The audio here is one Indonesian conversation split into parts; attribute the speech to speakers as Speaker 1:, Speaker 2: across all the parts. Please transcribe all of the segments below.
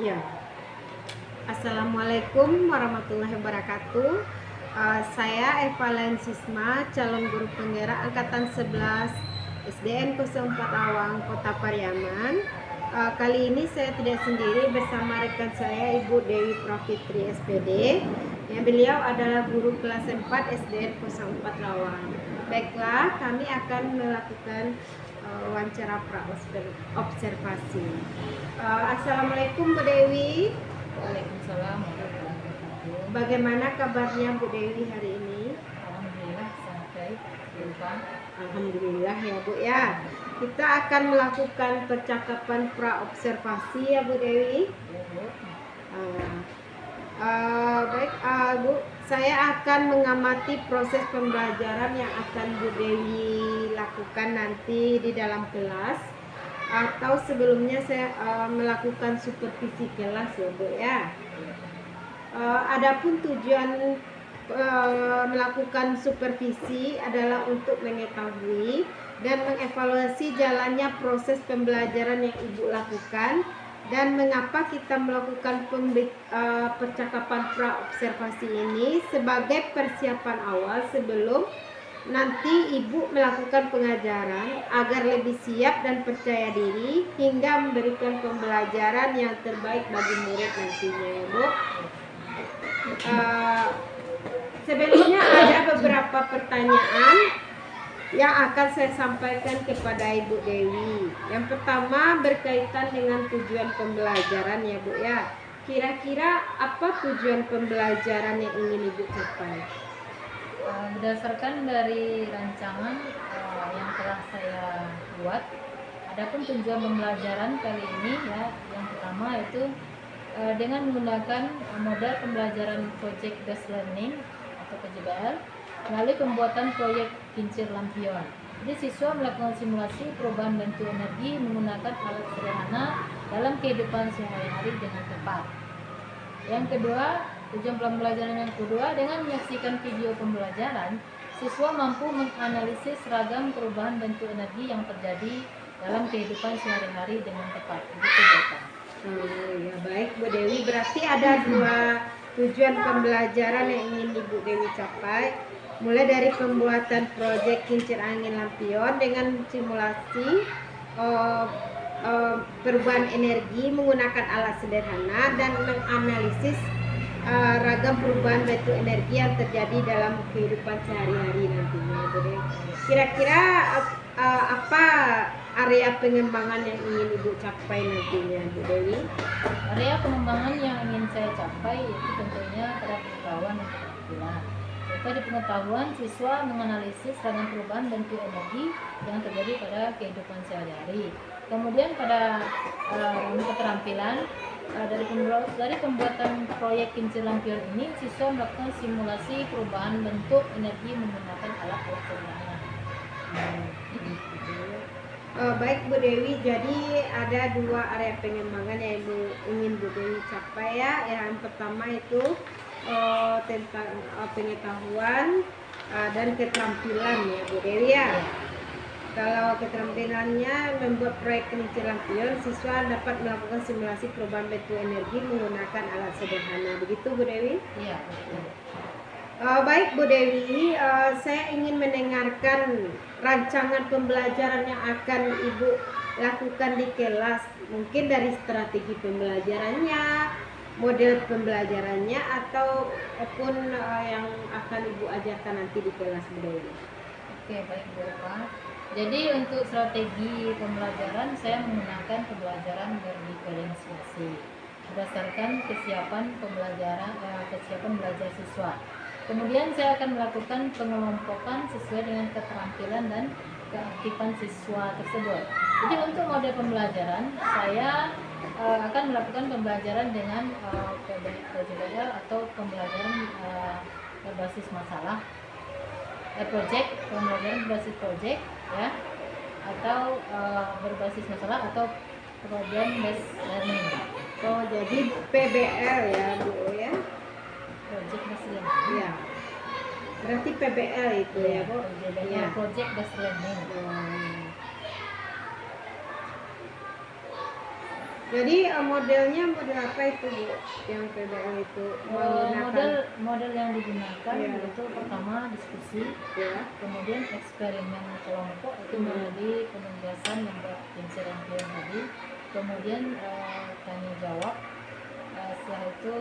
Speaker 1: Ya, Assalamualaikum warahmatullahi wabarakatuh. Saya Eva Lensisma, calon guru penggerak angkatan 11 SDN 04 Awang, Kota Pariaman. Kali ini saya tidak sendiri, bersama rekan saya Ibu Dewi Profitri SPD. Yang beliau adalah guru kelas 4 SDN 04 Rawang. Baiklah, kami akan melakukan wawancara observasi. Assalamualaikum Bu Dewi.
Speaker 2: Waalaikumsalam warahmatullahi wabarakatuh.
Speaker 1: Bagaimana kabarnya Bu Dewi hari ini?
Speaker 2: Alhamdulillah sangat baik, Lupa.
Speaker 1: Alhamdulillah ya Bu ya. Kita akan melakukan percakapan pra-observasi ya Bu Dewi. Baik Bu, saya akan mengamati proses pembelajaran yang akan Bu Dewi lakukan nanti di dalam kelas, atau sebelumnya saya melakukan supervisi kelas ya Bu ya. Adapun tujuan melakukan supervisi adalah untuk mengetahui dan mengevaluasi jalannya proses pembelajaran yang Ibu lakukan, dan mengapa kita melakukan percakapan pra-observasi ini sebagai persiapan awal sebelum nanti Ibu melakukan pengajaran agar lebih siap dan percaya diri hingga memberikan pembelajaran yang terbaik bagi murid nantinya ya Bu. Sebelumnya ada beberapa pertanyaan yang akan saya sampaikan kepada Ibu Dewi. Yang pertama berkaitan dengan tujuan pembelajaran ya Bu ya. Kira-kira apa tujuan pembelajaran yang ingin Ibu capai?
Speaker 2: Berdasarkan dari rancangan yang telah saya buat, adapun tujuan pembelajaran kali ini ya, yang pertama yaitu dengan menggunakan model pembelajaran Project Based Learning atau PJBL melalui pembuatan proyek kincir lampion. Jadi siswa melakukan simulasi perubahan bentuk energi menggunakan alat sederhana dalam kehidupan sehari-hari dengan tepat. Yang kedua, tujuan pembelajaran yang kedua, dengan menyaksikan video pembelajaran, siswa mampu menganalisis ragam perubahan bentuk energi yang terjadi dalam kehidupan sehari-hari dengan tepat. Itu tujuan.
Speaker 1: Ya baik Bu Dewi, berarti ada dua tujuan pembelajaran yang ingin Ibu Dewi capai, mulai dari pembuatan proyek kincir angin lampion dengan simulasi perubahan energi menggunakan alat sederhana, dan menganalisis ragam perubahan bentuk energi yang terjadi dalam kehidupan sehari-hari nantinya Bu Dewi. Kira-kira apa area pengembangan yang ingin Ibu capai nantinya Bu Dewi?
Speaker 2: Area pengembangan yang ingin saya capai itu tentunya pada pengetahuan dan keterampilan. Pada pengetahuan, siswa menganalisis ragam perubahan bentuk energi yang terjadi pada kehidupan sehari-hari. Kemudian pada keterampilan, dari pembuatan proyek kincir lampion ini, siswa melakukan simulasi perubahan bentuk energi menggunakan alat-alat sederhana.
Speaker 1: Baik Bu Dewi, jadi ada dua area pengembangan yang ingin Bu Dewi capai ya. Yang pertama itu tentang pengetahuan dan keterampilan ya Bu Dewi ya. Kalau keterampilannya membuat proyek kincir lampion, siswa dapat melakukan simulasi perubahan bentuk energi menggunakan alat sederhana. Begitu Bu Dewi?
Speaker 2: Iya.
Speaker 1: Baik Bu Dewi, saya ingin mendengarkan rancangan pembelajaran yang akan Ibu lakukan di kelas. Mungkin dari strategi pembelajarannya, model pembelajarannya, ataupun yang akan Ibu ajarkan nanti di kelas Bu Dewi.
Speaker 2: Oke, baik Bu Eva. Jadi untuk strategi pembelajaran, saya menggunakan pembelajaran berdiferensiasi berdasarkan kesiapan belajar siswa. Kemudian saya akan melakukan pengelompokan sesuai dengan keterampilan dan keaktifan siswa tersebut. Jadi untuk model pembelajaran, saya akan melakukan pembelajaran dengan PJBL atau pembelajaran berbasis masalah, pembelajaran berbasis project ya, atau berbasis masalah, atau problem based learning.
Speaker 1: Oh, jadi PBL ya Bu ya.
Speaker 2: Project based learning.
Speaker 1: Ya. Berarti PBL itu ya Bu.
Speaker 2: Ya, project based learning.
Speaker 1: Jadi modelnya model apa itu Bu? Yang PBL itu
Speaker 2: Model yang digunakan
Speaker 1: Iya.
Speaker 2: itu pertama diskusi,
Speaker 1: ya.
Speaker 2: kemudian eksperimen kelompok itu melalui penugasan membuat kincir lampion tadi, kemudian tanya jawab, setelah itu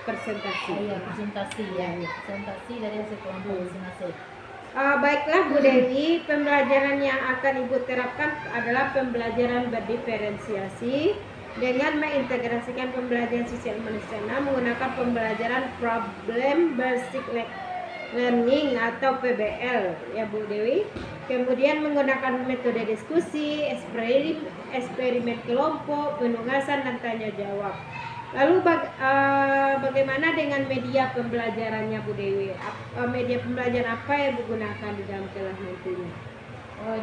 Speaker 1: Presentasi.
Speaker 2: presentasi dari hasil kelompok masing-masing.
Speaker 1: Baiklah Bu Dewi, pembelajaran yang akan Ibu terapkan adalah pembelajaran berdiferensiasi dengan mengintegrasikan pembelajaran sosial emosional menggunakan pembelajaran problem basic learning atau PBL ya Bu Dewi. Kemudian menggunakan metode diskusi, eksperimen kelompok, penugasan dan tanya jawab. Lalu bagaimana dengan media pembelajarannya Bu Dewi? Media pembelajaran apa yang digunakan di dalam kelas nantinya?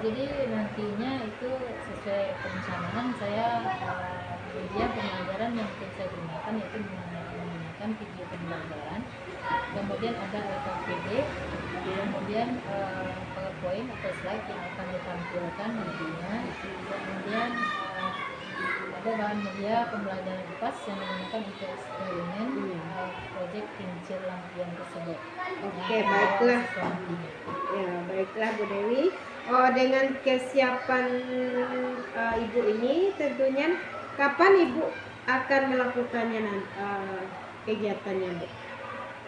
Speaker 2: Jadi nantinya itu sesuai perencanaan saya media pembelajaran yang saya gunakan yaitu menggunakan video pembelajaran, kemudian ada LKPD, kemudian PowerPoint atau slide yang akan ditampilkan nantinya, kemudian ada bahan media pembelajaran IPAS yang digunakan untuk eksperimen proyek kincir lampion tersebut.
Speaker 1: Oke, baiklah. Ya, baiklah Bu Dewi. Dengan kesiapan Ibu ini tentunya kapan Ibu akan melakukannya kegiatannya Bu?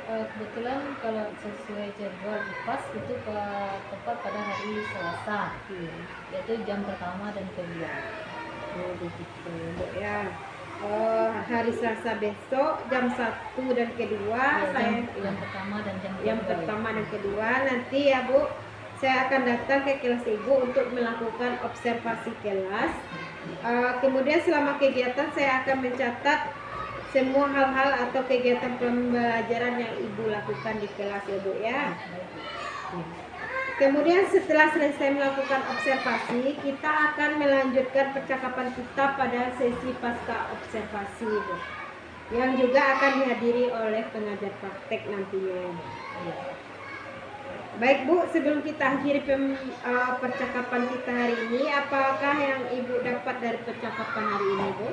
Speaker 2: Kebetulan kalau sesuai jadwal IPAS itu tepat pada hari Selasa, yaitu jam pertama dan kedua.
Speaker 1: Begitu Bu ya. Hari Selasa besok jam 1 dan kedua
Speaker 2: jam pertama dan
Speaker 1: yang pertama dan kedua nanti ya Bu, saya akan datang ke kelas Ibu untuk melakukan observasi kelas. Kemudian selama kegiatan saya akan mencatat semua hal-hal atau kegiatan pembelajaran yang Ibu lakukan di kelas ya Bu ya. Kemudian setelah selesai melakukan observasi, kita akan melanjutkan percakapan kita pada sesi pasca observasi, Bu, yang juga akan dihadiri oleh pengajar praktek nantinya. Baik Bu, sebelum kita akhiri percakapan kita hari ini, apakah yang Ibu dapat dari percakapan hari ini Bu?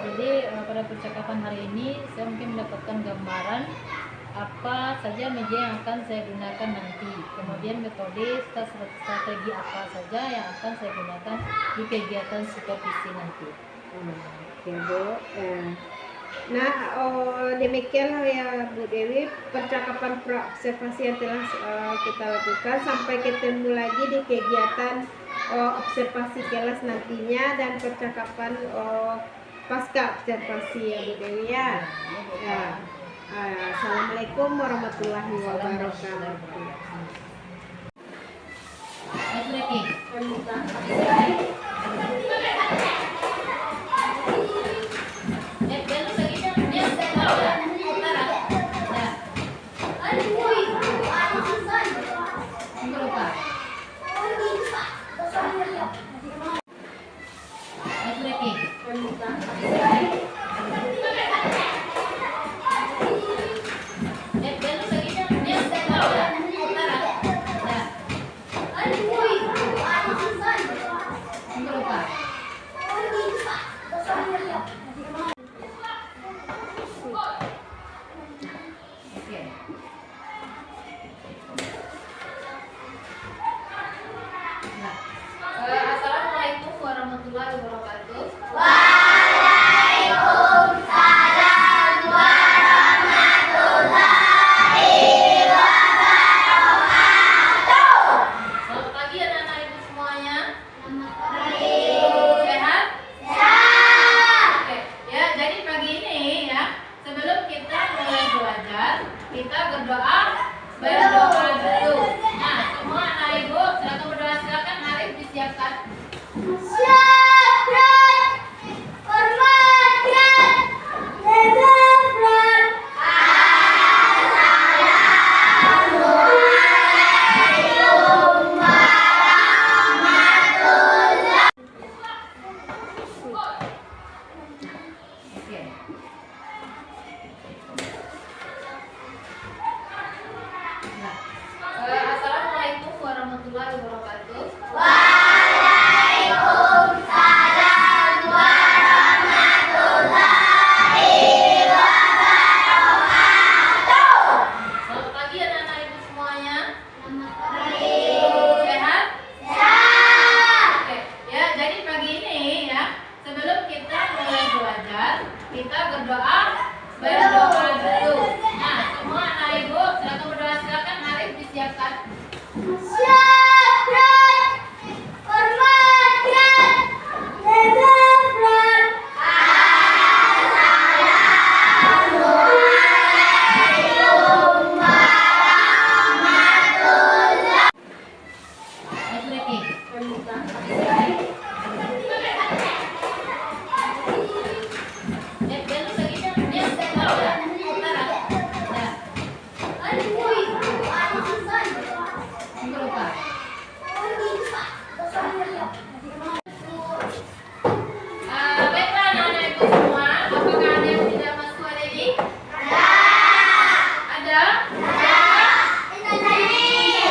Speaker 2: Jadi pada percakapan hari ini saya mungkin mendapatkan gambaran apa saja media yang akan saya gunakan nanti, kemudian metode strategi apa saja yang akan saya gunakan di kegiatan supervisi nanti.
Speaker 1: Oke Bu. Nah, demikianlah ya Bu Dewi percakapan observasi yang telah kita lakukan. Sampai ketemu lagi di kegiatan observasi kelas nantinya dan percakapan pasca observasi ya Bu Dewi ya. Assalamualaikum warahmatullahi wabarakatuh.
Speaker 2: Assalamualaikum warahmatullahi wabarakatuh. Selamat pagi anak-anak ibu semuanya. Sehat? Oke. Ya, kita berdoa dulu. Nah, semua anak ibu silakan berdoa. Silakan Arif disiapkan. Baiklah anak-anak ibu semua, apakah ada yang tidak masuk hari ini? Ada?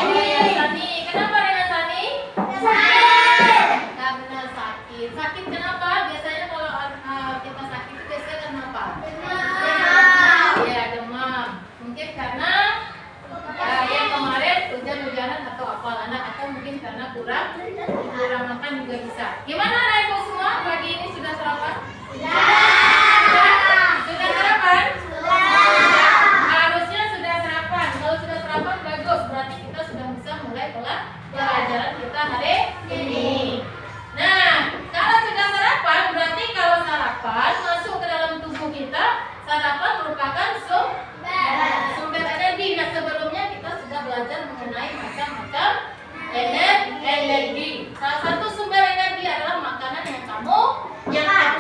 Speaker 2: Oh ya, Sani. Kenapa Rena Sani? Karena sakit. Sakit kenapa? Biasanya kalau kita sakit itu biasanya kenapa? Ya, demam. Mungkin karena yang kemarin hujan-hujanan atau apa anak, atau mungkin karena kurang makan juga bisa. Gimana anak ibu semua? Pagi ini sudah sarapan? Sudah sarapan? Harusnya sudah sarapan. Kalau sudah sarapan bagus, berarti kita sudah bisa mulai pelajaran kita hari ini. Nah, kalau sudah sarapan, berarti kalau sarapan masuk ke dalam tubuh kita, sarapan merupakan sumber energi. Nah, sebelumnya kita sudah belajar mengenai macam-macam energi. Salah satu sumber energi adalah makanan yang kamu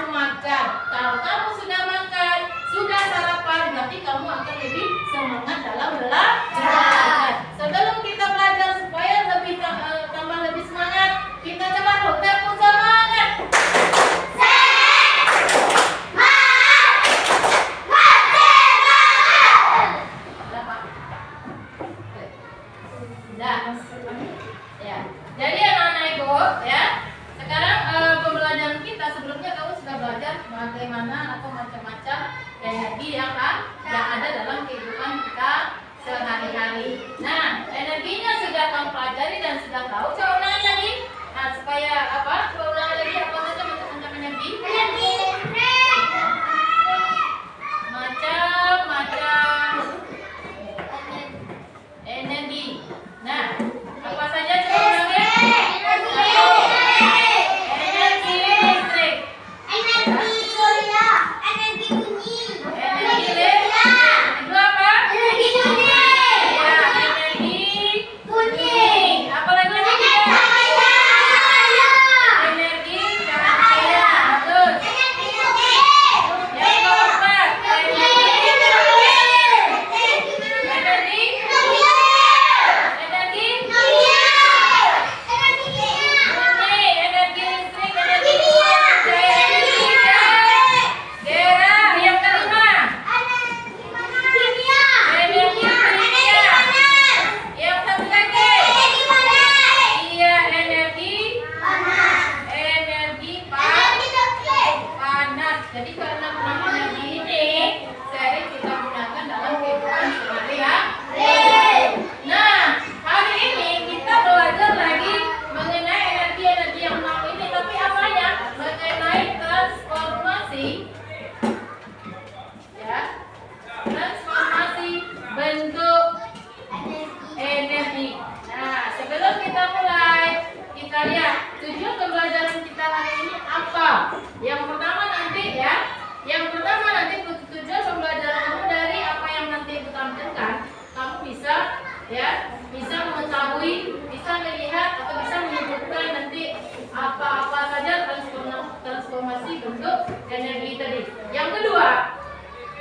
Speaker 2: makan. Kalau kamu sudah makan, sudah sarapan, berarti kamu akan lebih semangat dalam belajar. Sebelum kita belajar supaya tambah lebih semangat, kita coba dulu tepuk semangat. Ya. Jadi anak-anak ibu ya, sekarang pembelajaran kita sebelumnya kamu sudah belajar bagaimana atau macam-macam energi yang ada dalam kehidupan kita sehari-hari. Nah, energinya sudah kamu pelajari dan sudah tahu. Coba ulangi lagi. Nah, supaya apa? Coba ulangi lagi apa saja macam-macam energi. Macam-macam energi. Nah, apa saja coba ulangi? Energi listrik. Energi listrik. Itu apa? Ya, energi kuning. Apa lagi? Energi cahaya. Bagus. Yang keempat, energi Jadi karena mengenai energi ini sering kita gunakan dalam kehidupan sehari-hari. Nah, hari ini kita belajar lagi mengenai energi-energi yang mau ini, tapi apanya? Mengenai transformasi, ya, transformasi bentuk energi. Nah, sebelum kita mulai, kita lihat tujuan pembelajaran kita hari ini apa. Yang pertama nanti tujuan pembelajaran kamu dari apa yang nanti ibu tampilkan, kamu bisa mengetahui, bisa melihat atau bisa menyebutkan nanti apa saja transformasi bentuk energi tadi. Yang kedua,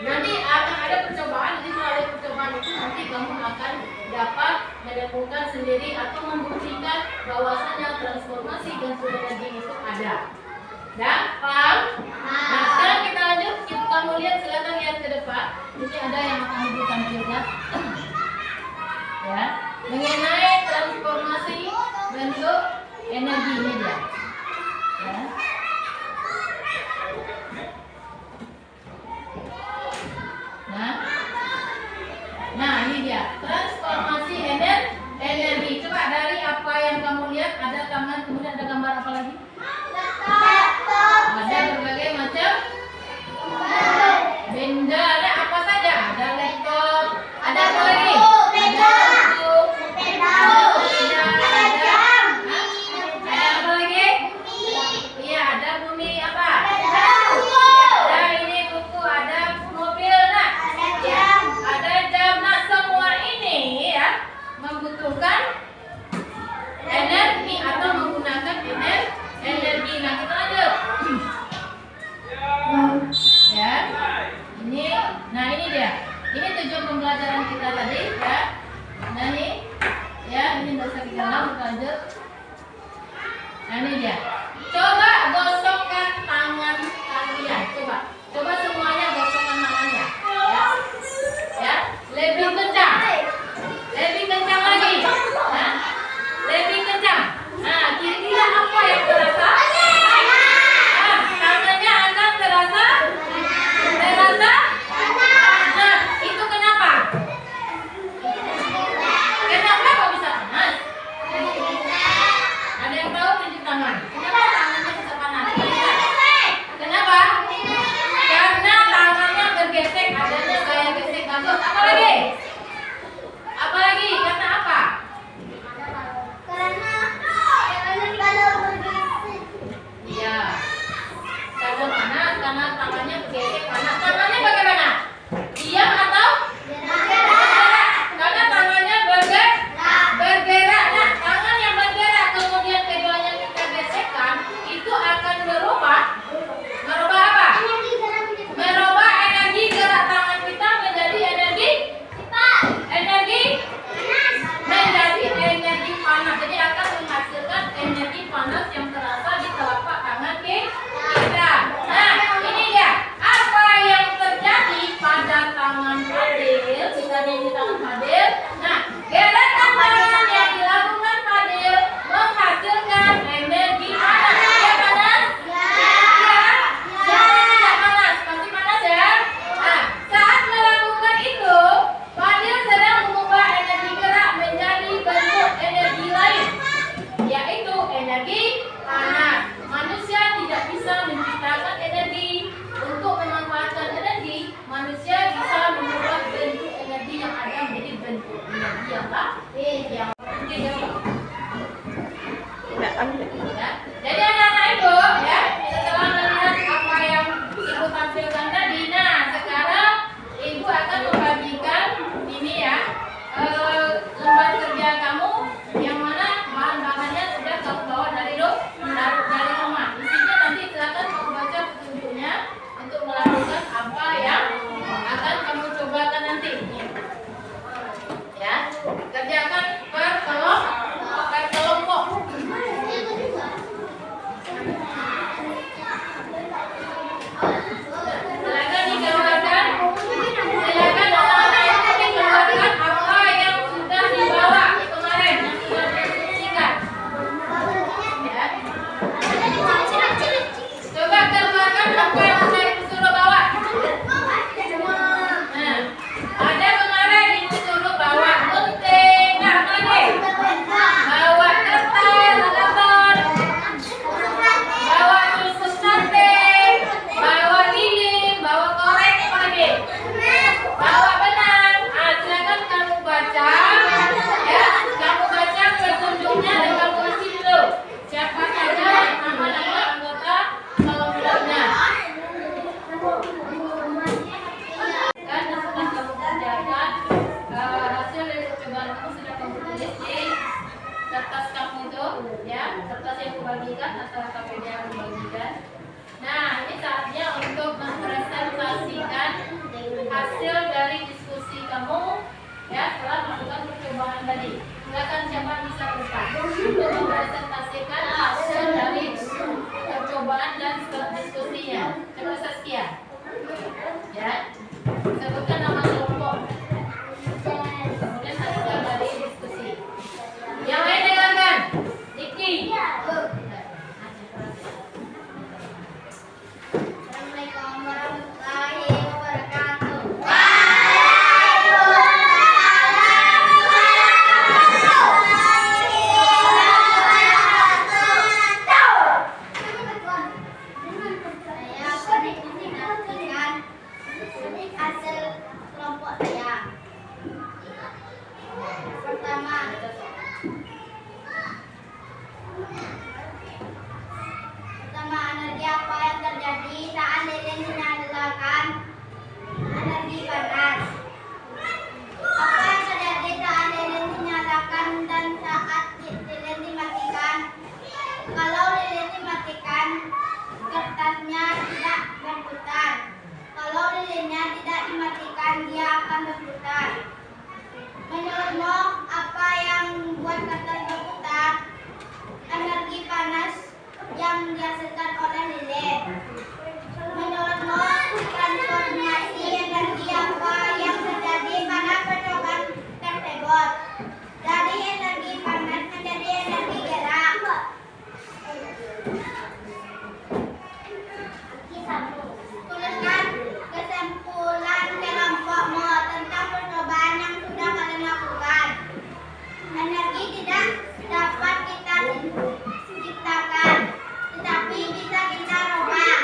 Speaker 2: nanti akan ada percobaan. Jadi melalui percobaan itu nanti kamu akan dapat menemukan sendiri atau membuktikan bahwasanya transformasi bentuk energi itu ada. Dah, paham? Nah, sekarang kita lanjut. Kamu lihat, silakan lihat ke depan. Ini ada yang akan ibu tampilkan. Ya, mengenai transformasi bentuk energi ini dia. Ya. Nah, ini dia transformasi energi. Coba dari apa yang kamu lihat, ada tangan, kemudian ada gambar apa lagi? Ada berbagai macam
Speaker 3: dan dia akan berputar. Menurutmu, apa yang membuat katak berputar? Energi panas yang dihasilkan oleh lilin. Menurutmu, transformasi energi apa yang terjadi pada percobaan tersebut? Dari energi panas menjadi energi gerak. Tuliskan kesimpulan kelompokmu tentang percobaan yang sudah kalian lakukan. Energi tidak dapat kita ciptakan, tetapi bisa kita rubah.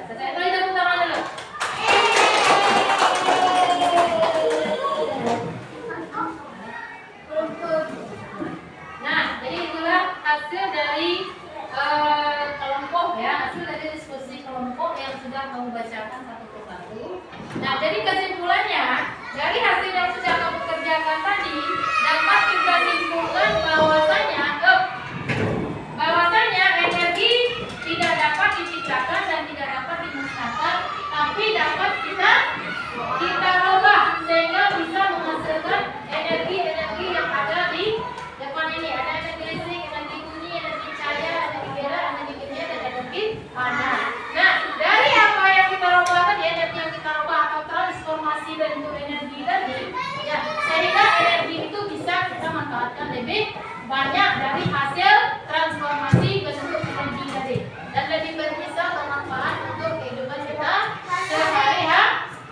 Speaker 2: Sekali tepuk tangan dulu. Nah, jadi itulah hasil dari kelompok ya, hasil dari diskusi kelompok yang sudah kamu bacakan satu persatu. Nah, jadi kesimpulannya dari hasil yang sudah kamu kerjakan tadi dapat kita simpulkan bahwasanya energi tidak dapat diciptakan dan tidak dapat dimusnahkan, tapi dapat kita rubah sehingga bisa menghasilkan energi yang ada di depan ini. Ada energi listrik, energi bunyi, energi cahaya, energi gerak, energi kimia, dan energi panas. Nah, dari apa yang kita rubah tadi, energi yang kita rubah atau transformasi bentuk energi tadi, ya, sehingga energi itu bisa kita manfaatkan lebih banyak dari hasil transformasi bentuk energi tadi, dan lebih bisa bermanfaat untuk kehidupan kita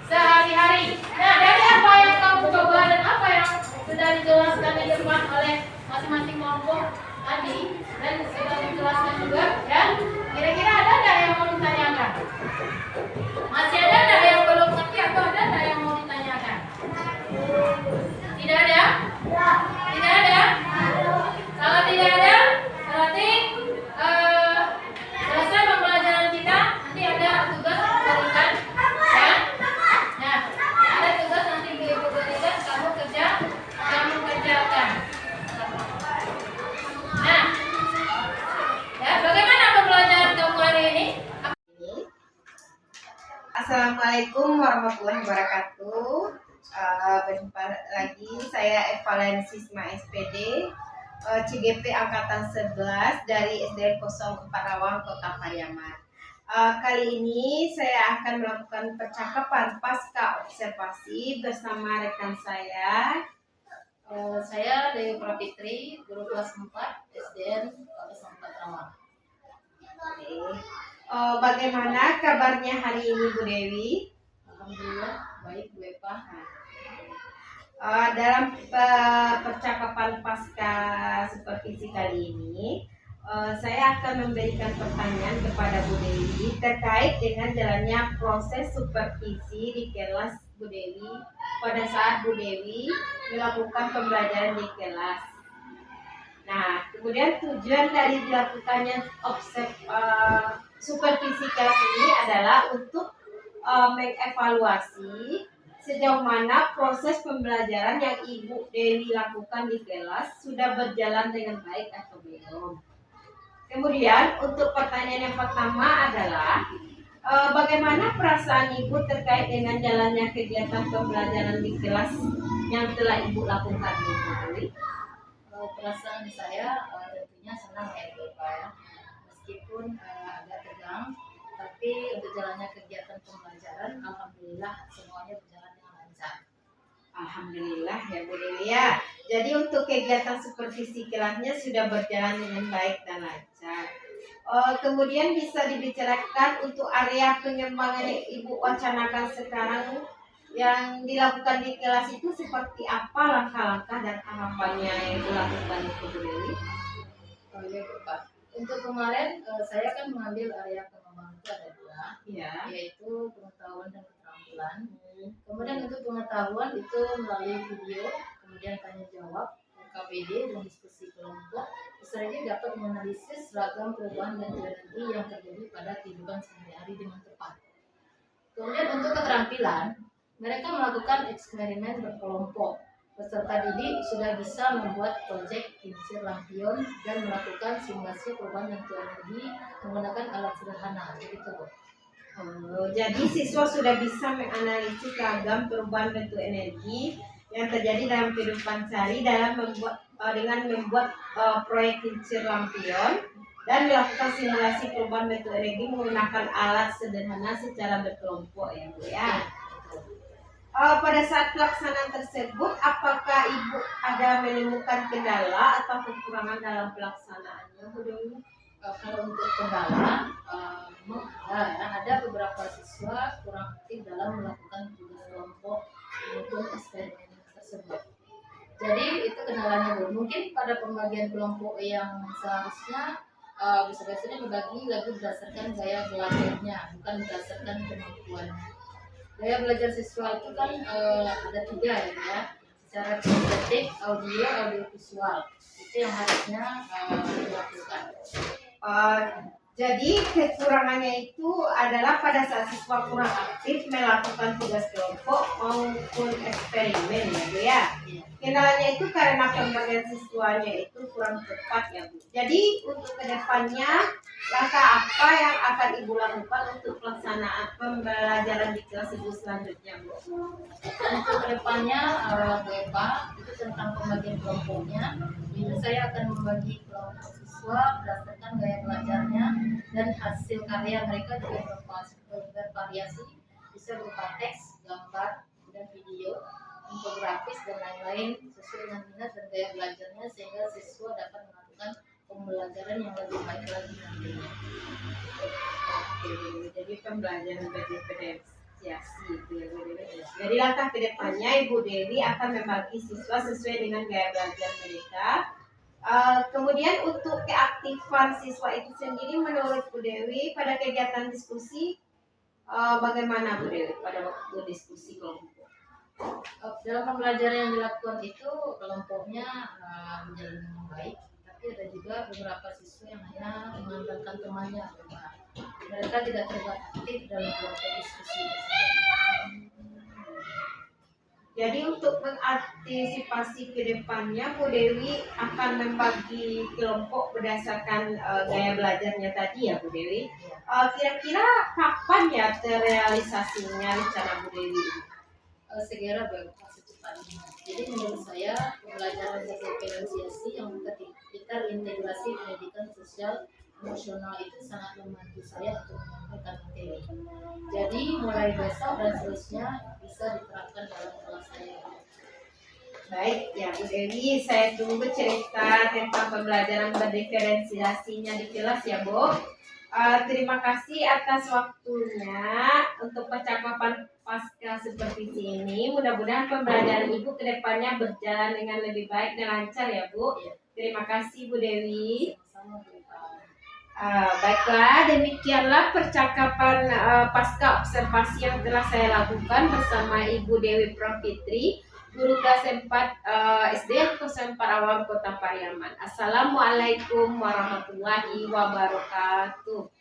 Speaker 2: sehari-hari. Nah, dari apa yang kamu coba dan apa yang sudah dijelaskan di depan oleh masing-masing kelompok tadi dan sudah dijelaskan juga, ya, kira-kira ada nggak yang mau ditanyakan? Masih ada nggak yang belum ngerti atau ada nggak yang mau ditanyakan? Tidak ada? Tidak ada? Kalau tidak ada, berarti selesai pembelajaran kita. Nanti ada tugas berikan, ya. Nah, ada tugas nanti ibu berikan, kamu kerjakan. Nah, ya, bagaimana pembelajaran kamu hari ini?
Speaker 1: Assalamualaikum warahmatullahi wabarakatuh. Berjumpa lagi, saya Evalens Sisma SPD, CGP Angkatan 11 dari SDN 04 Rawang, Kota Pariaman. Kali ini saya akan melakukan percakapan pasca observasi bersama rekan saya.
Speaker 2: Saya Dewi Prafitri, guru kelas 4 SDN kelas 4 Rawang.
Speaker 1: Bagaimana kabarnya hari ini, Bu Dewi?
Speaker 2: Alhamdulillah baik, Bu Eva.
Speaker 1: Dalam percakapan pasca supervisi kali ini, saya akan memberikan pertanyaan kepada Bu Dewi terkait dengan jalannya proses supervisi di kelas Bu Dewi pada saat Bu Dewi melakukan pembelajaran di kelas. Nah, kemudian tujuan dari dilakukannya supervisi kelas ini adalah untuk mengevaluasi sejauh mana proses pembelajaran yang Ibu Dewi lakukan di kelas sudah berjalan dengan baik atau belum. Kemudian untuk pertanyaan yang pertama adalah bagaimana perasaan Ibu terkait dengan jalannya kegiatan pembelajaran di kelas yang telah Ibu lakukan, Bu Dewi?
Speaker 2: Perasaan saya tentunya senang ya, Bu Eva, ya. Meskipun agak tegang, tapi untuk jalannya kegiatan pembelajaran, alhamdulillah semuanya berjalan dengan lancar.
Speaker 1: Alhamdulillah ya Bu Dewi ya. Jadi untuk kegiatan supervisi kelasnya sudah berjalan dengan baik dan lancar. Kemudian bisa dibicarakan untuk area pengembangan yang Ibu wacanakan sekarang yang dilakukan di kelas itu seperti apa langkah-langkah dan tahapannya yang dilakukan itu, Bu Dewi?
Speaker 2: Oh iya, Bu Pak. Untuk kemarin saya kan mengambil area pengembangan itu ada 2,
Speaker 1: Ya.
Speaker 2: yaitu pengetahuan dan keterampilan. Kemudian untuk pengetahuan itu melalui video, kemudian tanya jawab, KPD dan diskusi kelompok, peserta dapat menganalisis ragam perubahan dan energi yang terjadi pada kehidupan sehari-hari dengan tepat. Kemudian untuk keterampilan, mereka melakukan eksperimen berkelompok. Peserta didik sudah bisa membuat proyek kincir lampion dan melakukan simulasi perubahan dan energi menggunakan alat sederhana. Begitu, Bu.
Speaker 1: Jadi siswa sudah bisa menganalisis ragam perubahan bentuk energi yang terjadi dalam kehidupan sehari dengan membuat proyek kincir lampion dan melakukan simulasi perubahan bentuk energi menggunakan alat sederhana secara berkelompok ya Bu ya. Pada saat pelaksanaan tersebut, apakah Ibu ada menemukan kendala atau kekurangan dalam pelaksanaannya, Bu Dewi?
Speaker 2: Kalau untuk kendala, memang ada beberapa siswa kurang aktif dalam melakukan tugas kelompok maupun eksperimen tersebut. Jadi itu kendalanya Bu. Mungkin pada pembagian kelompok yang seharusnya bisa-bisanya dibagi lagi berdasarkan gaya belajarnya, bukan berdasarkan kemampuannya. Gaya belajar siswa itu kan ada 3 ya, secara kinestetik, audio visual. Itu yang harusnya dilakukan.
Speaker 1: Jadi kekurangannya itu adalah pada saat siswa kurang aktif melakukan tugas kelompok maupun eksperimen ya Bu ya. Kendalanya itu karena pembagian siswanya itu kurang tepat ya Bu. Jadi untuk kedepannya langkah apa yang akan Ibu lakukan untuk pelaksanaan pembelajaran di kelas Ibu selanjutnya Bu?
Speaker 2: Untuk kedepannya Bu Eva, itu tentang pembagian kelompoknya. Itu saya akan membagi kelompok siswa berdasarkan gaya belajarnya dan hasil karya mereka juga bervariasi, bisa berupa teks, gambar, dan video, infografis dan lain-lain sesuai dengan minat dan gaya belajarnya sehingga siswa dapat melakukan pembelajaran yang lebih baik lagi nantinya.
Speaker 1: Oke, jadi pembelajaran berdiferensiasi itu ya Bu Dewi. Jadi langkah kedepannya Ibu Dewi akan membagi siswa sesuai dengan gaya belajar mereka. Kemudian untuk keaktifan siswa itu sendiri menurut Bu Dewi pada kegiatan diskusi bagaimana Bu Dewi pada waktu diskusi kelompok?
Speaker 2: Dalam pembelajaran yang dilakukan itu kelompoknya menjalin dengan baik, tapi ada juga beberapa siswa yang hanya mengandalkan temannya. Mereka tidak terlibat aktif dalam kelompok diskusi tersebut.
Speaker 1: Jadi untuk mengantisipasi ke depannya Bu Dewi akan membagi kelompok berdasarkan gaya belajarnya tadi ya Bu Dewi. Kira-kira kapan ya terrealisasinya rencana Bu Dewi?
Speaker 2: Segera secepatnya. Jadi menurut saya pembelajaran diferensiasi yang terintegrasi pendidikan sosial emosional itu sangat membantu saya untuk menyampaikan materi. Jadi mulai besok dan seterusnya bisa diterapkan dalam kelas saya.
Speaker 1: Baik ya Bu Dewi, saya tunggu cerita tentang pembelajaran berdiferensiasinya di kelas ya Bu. Terima kasih atas waktunya untuk percakapan pasca supervisi ini. Mudah-mudahan pembelajaran Ibu ke depannya berjalan dengan lebih baik dan lancar ya Bu. Terima kasih Bu Dewi.
Speaker 2: Sama Bu.
Speaker 1: Baiklah, demikianlah percakapan pasca observasi yang telah saya lakukan bersama Ibu Dewi Profitri, guru kelas 4 SD kelas 4 Awam Kota Pariaman. Assalamualaikum warahmatullahi wabarakatuh.